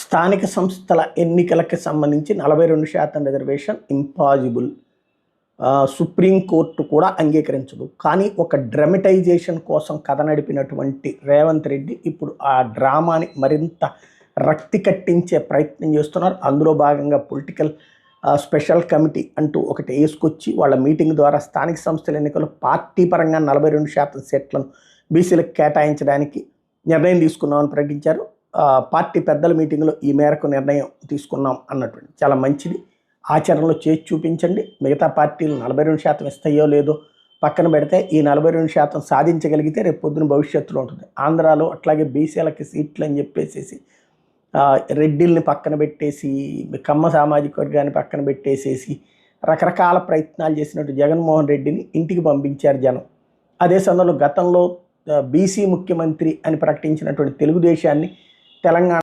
స్థానిక సంస్థల ఎన్నికలకి సంబంధించి 42% రిజర్వేషన్ ఇంపాసిబుల్. సుప్రీంకోర్టు కూడా అంగీకరించదు. కానీ ఒక డ్రమటైజేషన్ కోసం కథ నడిపినటువంటి రేవంత్ రెడ్డి ఇప్పుడు ఆ డ్రామాని మరింత రక్తి కట్టించే ప్రయత్నం చేస్తున్నారు. అందులో భాగంగా పొలిటికల్ స్పెషల్ కమిటీ అంటూ ఒకటి వేసుకొచ్చి వాళ్ళ మీటింగ్ ద్వారా స్థానిక సంస్థల ఎన్నికల్లో పార్టీ పరంగా 42% సీట్లను బీసీలకు కేటాయించడానికి నిర్ణయం తీసుకున్నామని ప్రకటించారు. పార్టీ పెద్దల మీటింగ్లో ఈ మేరకు నిర్ణయం తీసుకున్నాం అన్నటువంటి చాలా మంచిది. ఆచరణలో చేసి చూపించండి. మిగతా పార్టీలు 42% ఇస్తాయో లేదో పక్కన పెడితే ఈ 42% సాధించగలిగితే రేపు పొద్దున భవిష్యత్తులో ఉంటుంది. ఆంధ్రాలో అట్లాగే బీసీలకి సీట్లు అని చెప్పేసి రెడ్డిల్ని పక్కన పెట్టేసి కమ్మ సామాజిక వర్గాన్ని పక్కన పెట్టేసేసి రకరకాల ప్రయత్నాలు చేసినట్టు జగన్మోహన్ రెడ్డిని ఇంటికి పంపించారు జనం. అదే సమయంలో గతంలో బీసీ ముఖ్యమంత్రి అని ప్రకటించినటువంటి తెలుగుదేశాన్ని తెలంగాణ